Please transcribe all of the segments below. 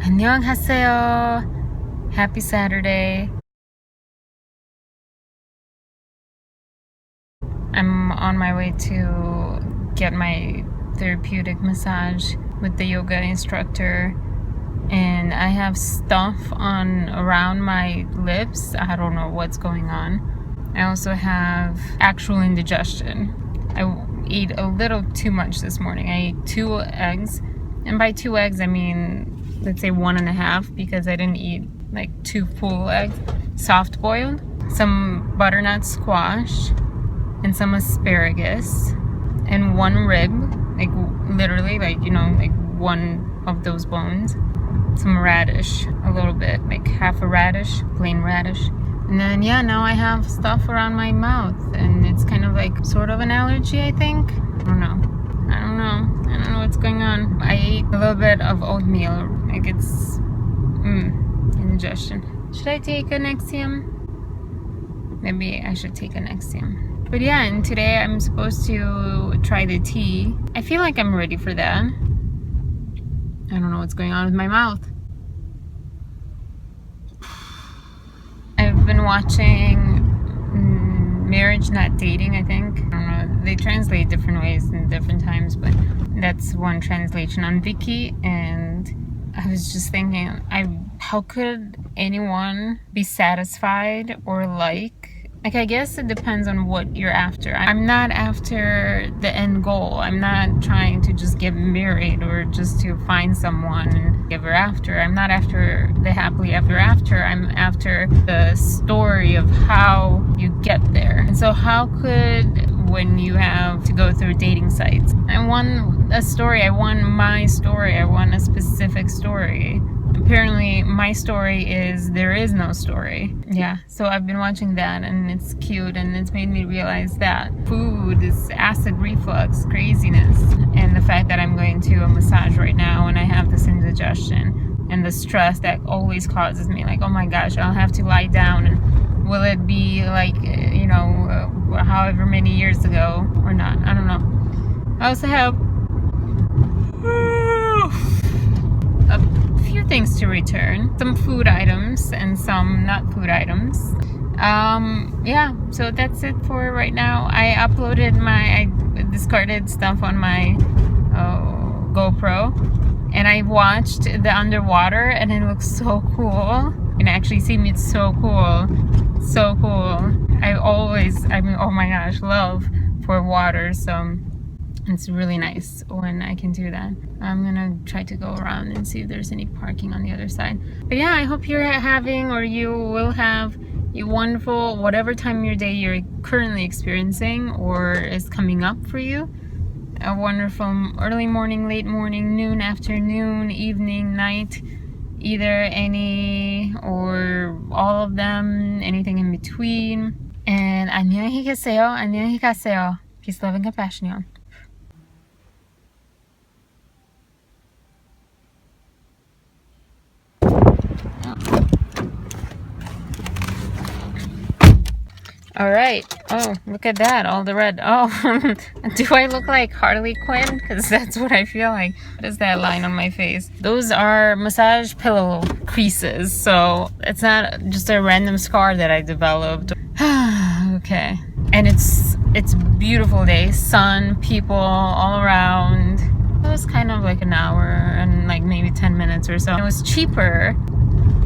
안녕하세요. Happy Saturday. I'm on my way to get my therapeutic massage with the yoga instructor, and I have stuff on around my lips. I don't know what's going on. I also have actual indigestion. I ate a little too much this morning. I ate 2 eggs, and by 2 eggs I mean, let's say 1.5, because I didn't eat like 2 full eggs, soft boiled, some butternut squash, and some asparagus, and 1 rib, like literally, like, you know, like 1 of those bones, some radish, a little bit, like half a radish, plain radish. And then, yeah, now I have stuff around my mouth, and it's kind of like sort of an allergy, I think. I don't know what's going on. I ate a little bit of oatmeal, like it's indigestion. Should I take a Nexium? Maybe I should take a Nexium. But yeah, and today I'm supposed to try the tea. I feel like I'm ready for that. I don't know what's going on with my mouth. I've been watching Marriage Not Dating, I think. I don't know, they translate different ways in different times, but that's one translation on Viki, and I was just thinking, how could anyone be satisfied or like, I guess it depends on what you're after. I'm not after the end goal. I'm not trying to just get married or just to find someone and ever after. I'm not after the happily ever after. I'm after the story of how you get there. And so how could, when you have to go through dating sites, I want a story. I want my story. I want a specific story. Apparently my story is there is no story. Yeah, so I've been watching that, and it's cute, and it's made me realize that food is acid reflux craziness, and the fact that I'm going to a massage right now and I have this indigestion and the stress that always causes me, like, oh my gosh, I'll have to lie down, and will it be like, you know, however many years ago or not? I don't know. I also have a few things to return, some food items and some not food items. Yeah, so that's it for right now. I discarded stuff on my GoPro, and I watched the underwater, and it looks so cool. You can actually see me. It's so cool, so cool. I mean, oh my gosh, love for water, so it's really nice when I can do that. I'm gonna try to go around and see if there's any parking on the other side. But yeah, I hope you're having, or you will have, a wonderful, whatever time of your day you're currently experiencing or is coming up for you. A wonderful early morning, late morning, noon, afternoon, evening, night, either any or all of them, anything in between. And 안녕히 계세요. 안녕히 가세요. Peace, love, and compassion, y'all. All right. Oh, look at that. All the red. Oh, do I look like Harley Quinn? Because that's what I feel like. What is that line on my face? Those are massage pillow creases. So it's not just a random scar that I developed. Okay. And it's a beautiful day. Sun, people all around. It was kind of like an hour and like maybe 10 minutes or so. It was cheaper,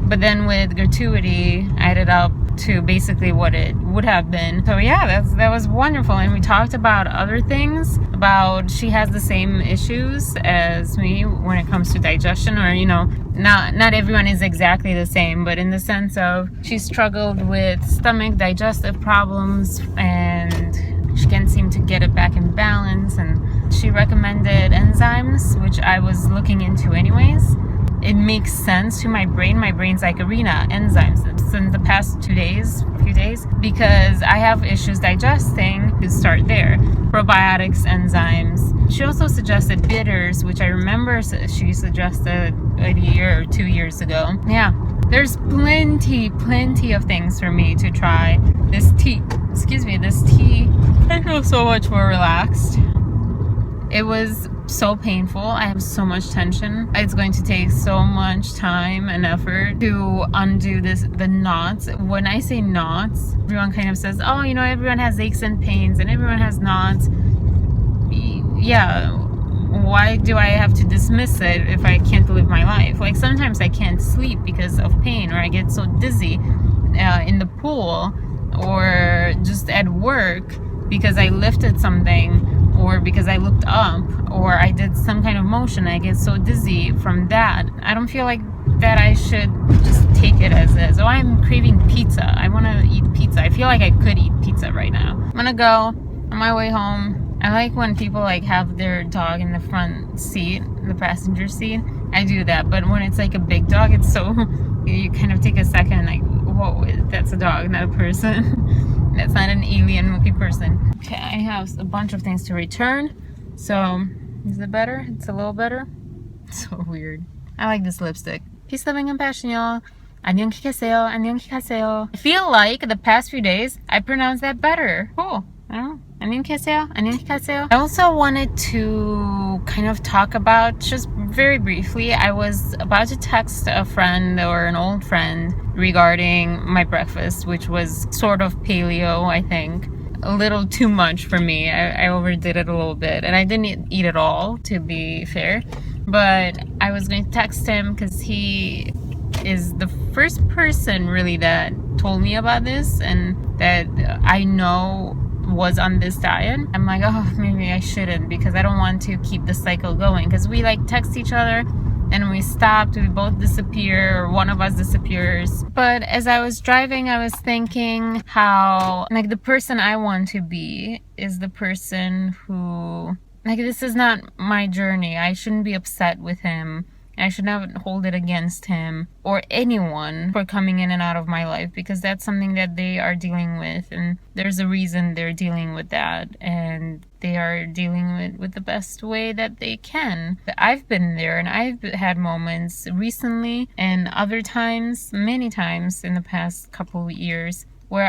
but then with gratuity, I added up to basically what it would have been. So yeah, that was wonderful. And we talked about other things, about she has the same issues as me when it comes to digestion, or, you know, not everyone is exactly the same, but in the sense of she struggled with stomach digestive problems, and she can't seem to get it back in balance, and she recommended enzymes, which I was looking into anyways. It makes sense to my brain. My brain's like, Arena, enzymes. Since the past few days, because I have issues digesting, to start there. Probiotics, enzymes. She also suggested bitters, which I remember she suggested a year or 2 years ago. Yeah, there's plenty of things for me to try. This tea, I feel so much more relaxed. It was so painful. I have so much tension. It's going to take so much time and effort to undo the knots. When I say knots, everyone kind of says, oh, you know, everyone has aches and pains and everyone has knots. Yeah, why do I have to dismiss it if I can't live my life? Like, sometimes I can't sleep because of pain, or I get so dizzy in the pool, or just at work because I lifted something, or because I looked up, or I did some kind of motion. I get so dizzy from that. I don't feel like that I should just take it as is. Oh, I'm craving pizza. I want to eat pizza. I feel like I could eat pizza right now. I'm gonna go on my way home. I like when people like have their dog in the front seat, the passenger seat. I do that, but when it's like a big dog, it's so, you kind of take a second, like, whoa, that's a dog, not a person. That's not an alien looking person. Okay, I have a bunch of things to return. So, is it better? It's a little better. So weird. I like this lipstick. Peace, love, and compassion, y'all. 안녕히 계세요. 안녕히 가세요. I feel like the past few days, I pronounced that better. Cool. I don't know. 안녕히 계세요. 안녕히 가세요. I also wanted to kind of talk about, just very briefly, I was about to text a friend or an old friend regarding my breakfast, which was sort of paleo, I think. A little too much for me. I overdid it a little bit, and I didn't eat it all, to be fair. But I was going to text him because he is the first person really that told me about this, and that I know was on this diet. I'm like, oh, maybe I shouldn't, because I don't want to keep the cycle going, because we like text each other and we stopped, we both disappear, or one of us disappears. But as I was driving, I was thinking how, like, the person I want to be is the person who, like, this is not my journey. I shouldn't be upset with him. I should not hold it against him or anyone for coming in and out of my life, because that's something that they are dealing with, and there's a reason they're dealing with that, and they are dealing with the best way that they can. I've been there, and I've had moments recently and other times, many times in the past couple of years, where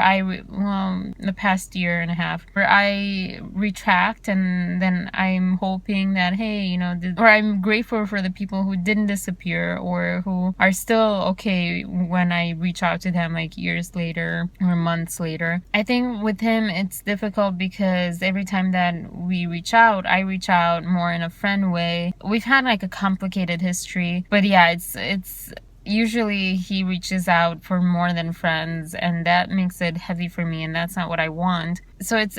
the past year and a half, where I retract, and then I'm hoping that, hey, you know, or I'm grateful for the people who didn't disappear, or who are still okay when I reach out to them like years later or months later. I think with him it's difficult because every time that we reach out, I reach out more in a friend way. We've had like a complicated history, but yeah, it's usually he reaches out for more than friends, and that makes it heavy for me, and that's not what I want. So it's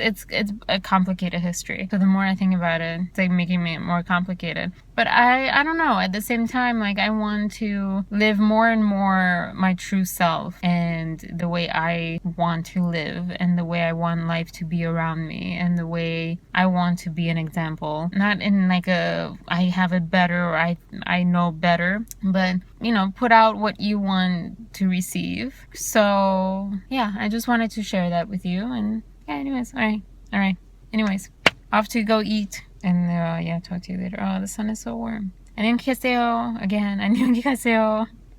a complicated history. So the more I think about it, it's like making it more complicated. But I don't know, at the same time, like, I want to live more and more my true self, and the way I want to live, and the way I want life to be around me, and the way I want to be an example. Not in like a, I have it better, or I know better, but, you know, put out what you want to receive. So yeah, I just wanted to share that with you. And yeah, anyways, all right, anyways, off to go eat, and yeah, talk to you later. Oh, the sun is so warm. 안녕히 계세요. Again, 안녕히 가세요.